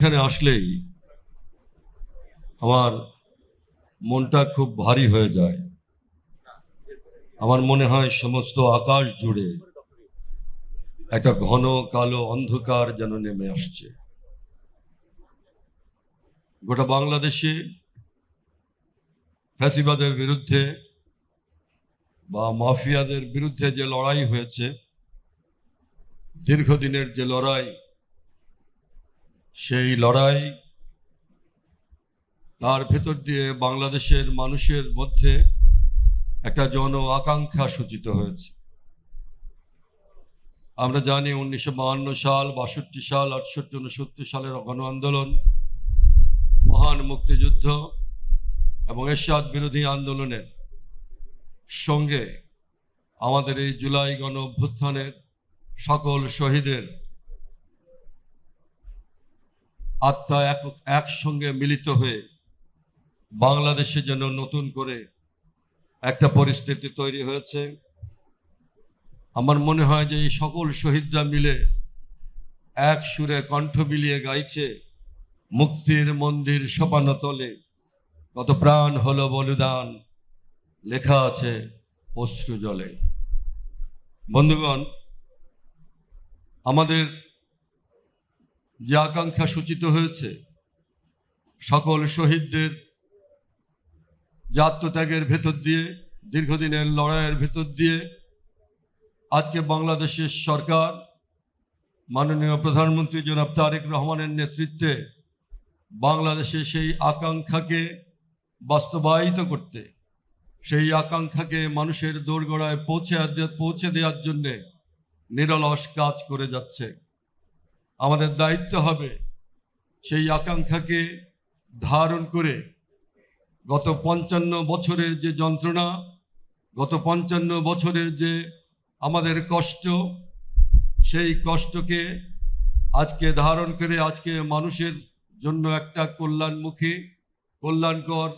এখানে আসলেই আমার মনটা খুব ভারী হয়ে যায়। আমার মনে হয় সমস্ত আকাশ জুড়ে একটা ঘন কালো অন্ধকার যেন নেমে আসছে। গোটা বাংলাদেশে ফ্যাসিবাদের বিরুদ্ধে বা মাফিয়াদের বিরুদ্ধে যে লড়াই হয়েছে, দীর্ঘদিনের যে লড়াই, সেই লড়াই তার ভেতর দিয়ে বাংলাদেশের মানুষের মধ্যে একটা জন আকাঙ্ক্ষা সূচিত হয়েছে। আমরা জানি 1952 সাল, 62 সাল, 68, 69 সালের গণ আন্দোলন, মহান মুক্তিযুদ্ধ এবং এরশাদ বিরোধী আন্দোলনের সঙ্গে আমাদের এই জুলাই গণ অভ্যুত্থানের সকল শহীদের আত্মা একসঙ্গে মিলিত হয়ে বাংলাদেশে যেন নতুন করে একটা পরিস্থিতি তৈরি হয়েছে। আমার মনে হয় যে এই সকল শহীদরা মিলে এক সুরে কণ্ঠ মিলিয়ে গাইছে, মুক্তির মন্দির সোপানো তলে কত প্রাণ হলো বলিদান, লেখা আছে অশ্রু জলে। বন্ধুগণ, আমাদের যে আকাঙ্ক্ষা সূচিত হয়েছে, সকল শহীদদের যে আত্মত্যাগের ভেতর দিয়ে, দীর্ঘদিনের লড়াইয়ের ভেতর দিয়ে আজকে বাংলাদেশের সরকার, মাননীয় প্রধানমন্ত্রী জনাব তারেক রহমানের নেতৃত্বে বাংলাদেশে সেই আকাঙ্ক্ষাকে বাস্তবায়িত করতে, সেই আকাঙ্ক্ষাকে মানুষের দোরগোড়ায় পৌঁছে দেওয়ার জন্যে নিরলস কাজ করে যাচ্ছে। আমাদের দায়িত্ব হবে সেই আকাঙ্ক্ষাকে ধারণ করে গত 55 বছরের যে যন্ত্রণা, গত 55 বছরের যে আমাদের কষ্ট, সেই কষ্টকে আজকে ধারণ করে আজকে মানুষের জন্য একটা কল্যাণমুখী, কল্যাণকর,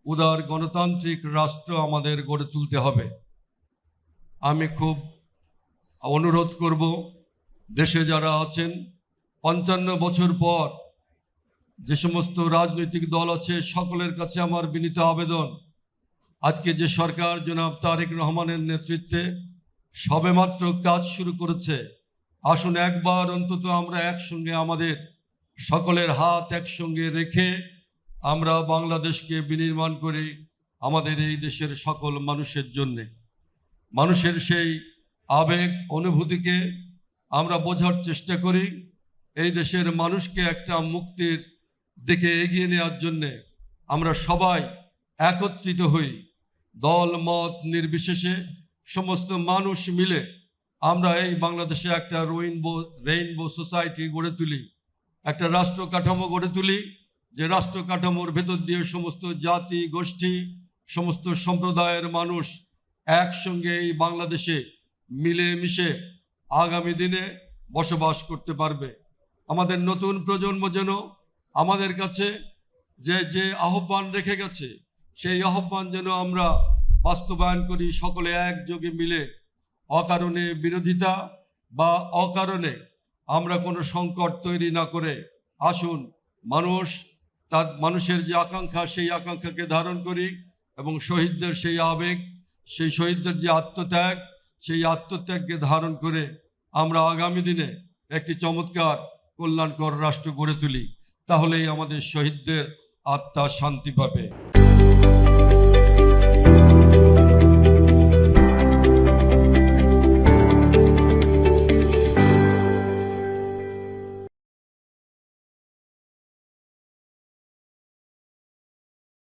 উদার গণতান্ত্রিক রাষ্ট্র আমাদের গড়ে তুলতে হবে। আমি খুব অনুরোধ করব, দেশে যারা আছেন, 55 বছর পর যে সমস্ত রাজনৈতিক দল আছে, সকলের কাছে আমার বিনীত আবেদন, আজকে যে সরকার জনাব তারেক রহমানের নেতৃত্বে সবেমাত্র কাজ শুরু করেছে, আসুন একবার অন্তত আমরা একসঙ্গে আমাদের সকলের হাত একসঙ্গে রেখে আমরা বাংলাদেশকে বিনির্মাণ করি আমাদের এই দেশের সকল মানুষের জন্যে। মানুষের সেই আবেগ অনুভূতিকে আমরা বোঝার চেষ্টা করি। এই দেশের মানুষকে একটা মুক্তির দিকে এগিয়ে নেওয়ার জন্যে আমরা সবাই একত্রিত হই, দল মত নির্বিশেষে সমস্ত মানুষ মিলে আমরা এই বাংলাদেশে একটা রেইনবো সোসাইটি গড়ে তুলি, একটা রাষ্ট্র কাঠামো গড়ে তুলি, যে রাষ্ট্র কাঠামোর ভেতর দিয়ে সমস্ত জাতি গোষ্ঠী, সমস্ত সম্প্রদায়ের মানুষ একসঙ্গে এই বাংলাদেশে মিলেমিশে আগামী দিনে বসবাস করতে পারবে। আমাদের নতুন প্রজন্ম যেন আমাদের কাছে যে আহ্বান রেখে গেছে, সেই আহ্বান যেন আমরা বাস্তবায়ন করি, সকলে একযোগে মিলে। অকারণে বিরোধিতা বা অকারণে আমরা কোনো সংকট তৈরি না করে আসুন মানুষের যে আকাঙ্ক্ষা, সেই আকাঙ্ক্ষাকে ধারণ করি এবং শহীদদের সেই আবেগ, সেই শহীদদের যে আত্মত্যাগ, সেই আত্মত্যাগকে ধারণ করে আমরা আগামী দিনে একটি চমৎকার কল্যাণকর রাষ্ট্র গড়ে তুলি। তাহলেই আমাদের শহীদদের আত্মা শান্তি পাবে।